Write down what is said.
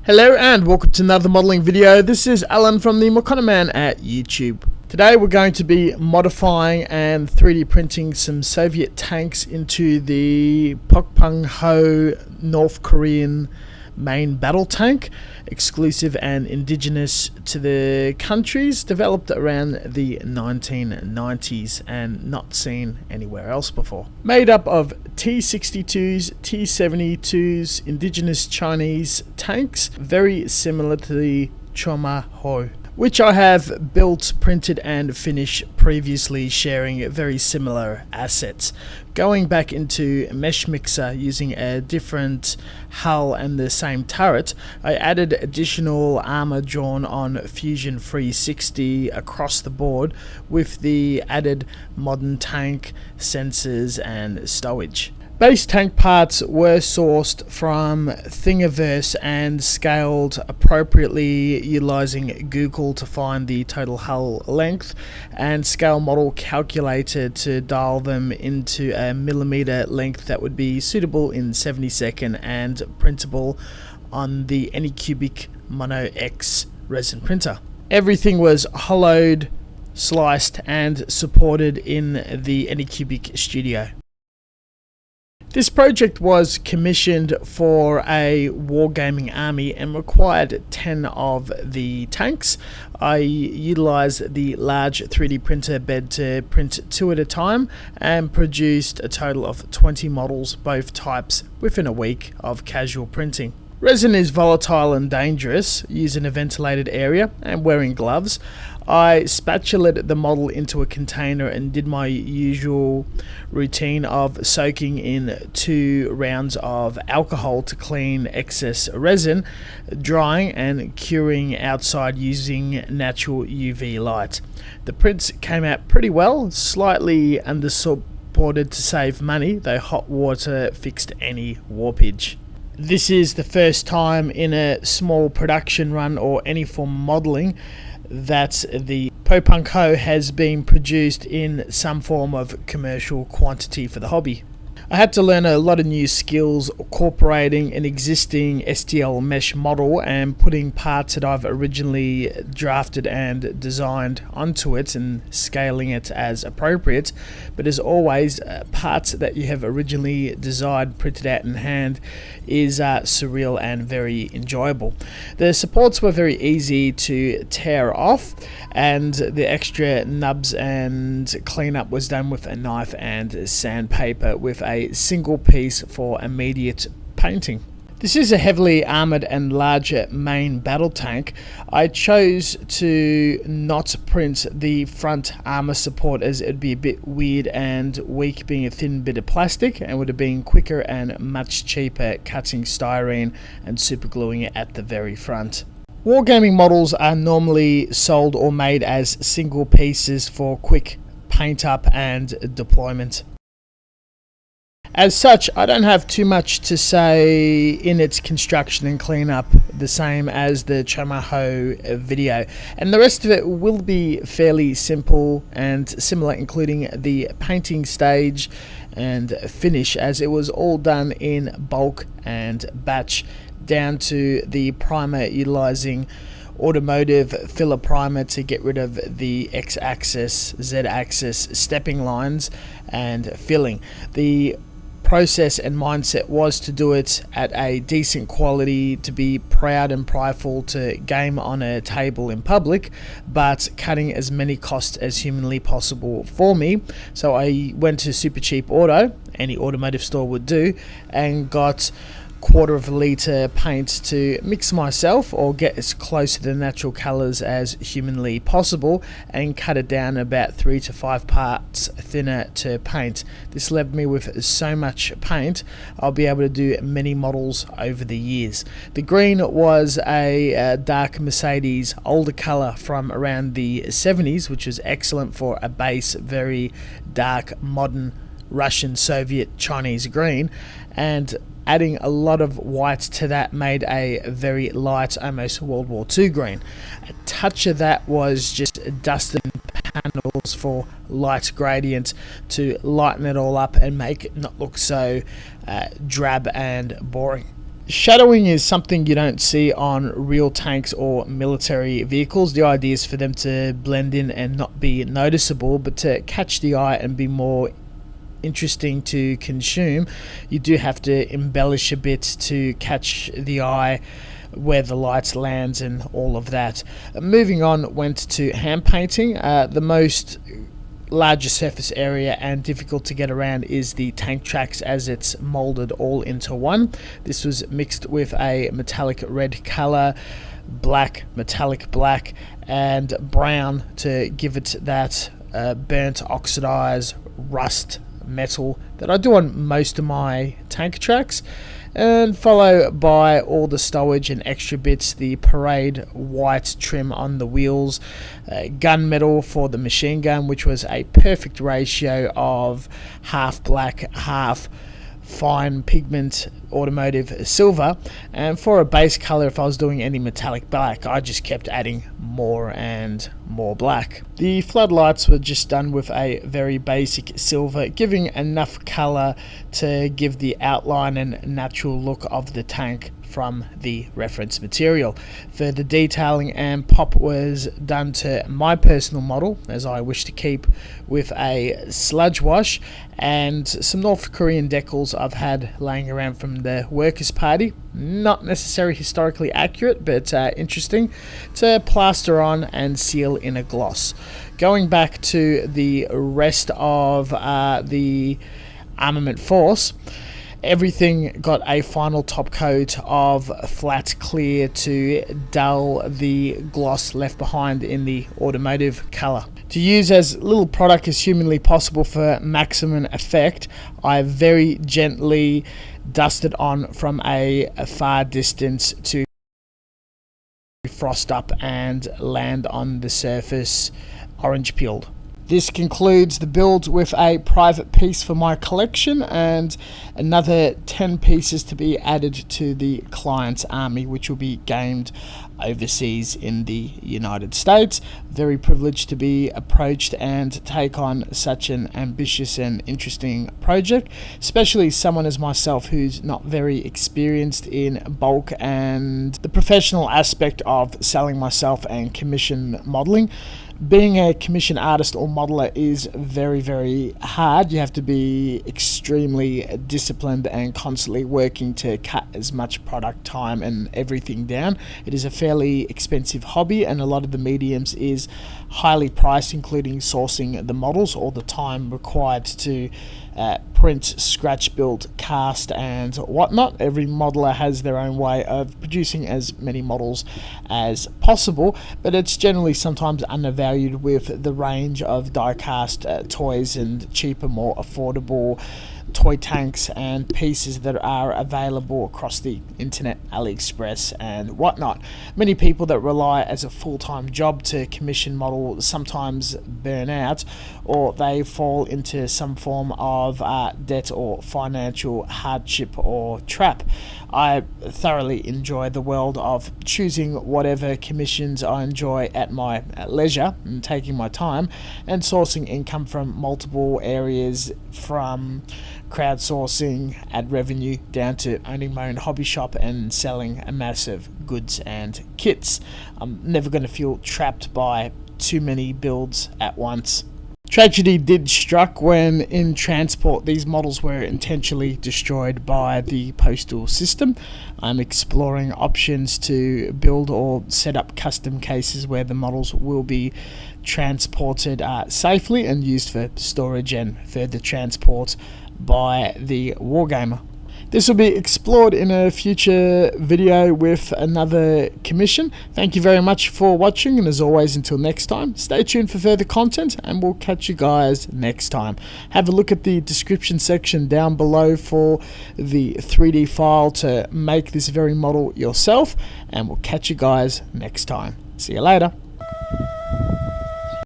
Hello and welcome to another modelling video. This is Alan from the Man at YouTube. Today we're going to be modifying and 3D printing some Soviet tanks into the Pokpung-ho North Korean main battle tank, exclusive and indigenous to the countries, developed around the 1990s and not seen anywhere else before. Made up of T-62s, T-72s, indigenous Chinese tanks, very similar to the Chonma-ho, which I have built, printed and finished previously, sharing very similar assets. Going back into meshmixer using a different hull and the same turret, I added additional armor drawn on Fusion 360 across the board with the added modern tank sensors and stowage. Base tank parts were sourced from Thingaverse and scaled appropriately utilizing Google to find the total hull length, and scale model calculated to dial them into a millimeter length that would be suitable in 72nd and printable on the Anycubic Mono X resin printer. Everything was hollowed, sliced and supported in the Anycubic studio. This project was commissioned for a wargaming army and required 10 of the tanks. I utilized the large 3D printer bed to print 2 at a time and produced a total of 20 models, both types, within a week of casual printing. Resin is volatile and dangerous. Using a ventilated area and wearing gloves, I spatulated the model into a container and did my usual routine of soaking in 2 rounds of alcohol to clean excess resin, drying and curing outside using natural UV light. The prints came out pretty well, slightly undersupported to save money, though hot water fixed any warpage. This is the first time in a small production run or any form of modelling that the Pokpung-ho has been produced in some form of commercial quantity for the hobby. I had to learn a lot of new skills incorporating an existing STL mesh model and putting parts that I've originally drafted and designed onto it and scaling it as appropriate. But as always, parts that you have originally designed, printed out in hand, is surreal and very enjoyable. The supports were very easy to tear off, and the extra nubs and cleanup was done with a knife and sandpaper with a single piece for immediate painting. This is a heavily armoured and larger main battle tank. I chose to not print the front armour support as it would be a bit weird and weak, being a thin bit of plastic, and would have been quicker and much cheaper cutting styrene and supergluing it at the very front. Wargaming models are normally sold or made as single pieces for quick paint up and deployment. As such, I don't have too much to say in its construction and cleanup, the same as the Chonma-ho video, and the rest of it will be fairly simple and similar, including the painting stage and finish, as it was all done in bulk and batch, down to the primer utilizing Automotive filler primer to get rid of the X-axis, Z-axis stepping lines and filling. The process and mindset was to do it at a decent quality, to be proud and prideful to game on a table in public, but cutting as many costs as humanly possible for me. So I went to Super Cheap Auto, any automotive store would do, and got 1/4 litre paint to mix myself or get as close to the natural colours as humanly possible, and cut it down about 3 to 5 parts thinner to paint. This left me with so much paint I'll be able to do many models over the years. The green was a dark Mercedes older colour from around the 70s, which was excellent for a base, very dark modern Russian, Soviet, Chinese green, and adding a lot of white to that made a very light, almost World War II green. A touch of that was just dusted panels for light gradient to lighten it all up and make it not look so drab and boring. Shadowing is something you don't see on real tanks or military vehicles. The idea is for them to blend in and not be noticeable, but to catch the eye and be more interesting to consume, you do have to embellish a bit to catch the eye, where the lights lands and all of that. Moving on, went to hand painting. The most larger surface area and difficult to get around is the tank tracks, as it's molded all into one. This was mixed with a metallic red color, black, metallic black, and brown to give it that burnt, oxidized, rust metal that I do on most of my tank tracks, and follow by all the stowage and extra bits, the parade white trim on the wheels, gunmetal for the machine gun, which was a perfect ratio of half black, half fine pigment automotive silver. And for a base color, if I was doing any metallic black, I just kept adding more and more black. The floodlights were just done with a very basic silver, giving enough color to give the outline and natural look of the tank from the reference material. Further detailing and pop was done to my personal model, as I wish to keep with a sludge wash, and some North Korean decals I've had laying around from the Workers' Party. Not necessarily historically accurate, but interesting to plaster on and seal in a gloss. Going back to the rest of the armament force, everything got a final top coat of flat clear to dull the gloss left behind in the automotive color. To use as little product as humanly possible for maximum effect, I very gently dusted on from a far distance to frost up and land on the surface orange peeled. This concludes the build with a private piece for my collection and another 10 pieces to be added to the client's army, which will be gamed overseas in the United States. Very privileged to be approached and take on such an ambitious and interesting project, especially someone as myself who's not very experienced in bulk and the professional aspect of selling myself and commission modeling. Being a commission artist or modeler is very, very hard. You have to be extremely disciplined and constantly working to cut as much product time and everything down. It is a fairly expensive hobby, and a lot of the mediums is highly priced, including sourcing the models or the time required to print, scratch build, cast and whatnot. Every modeler has their own way of producing as many models as possible, but it's generally sometimes undervalued with the range of die cast toys and cheaper, more affordable toy tanks and pieces that are available across the internet, AliExpress and whatnot. Many people that rely as a full-time job to commission model sometimes burn out, or they fall into some form of debt or financial hardship or trap. I thoroughly enjoy the world of choosing whatever commissions I enjoy at my leisure and taking my time and sourcing income from multiple areas, from crowdsourcing, ad revenue, down to owning my own hobby shop and selling a massive goods and kits. I'm never going to feel trapped by too many builds at once. Tragedy did struck when in transport these models were intentionally destroyed by the postal system. I'm exploring options to build or set up custom cases where the models will be transported safely and used for storage and further transport by the wargamer. This will be explored in a future video with another commission. Thank you very much for watching, and as always, until next time, stay tuned for further content and we'll catch you guys next time. Have a look at the description section down below for the 3D file to make this very model yourself, and we'll catch you guys next time. See you later.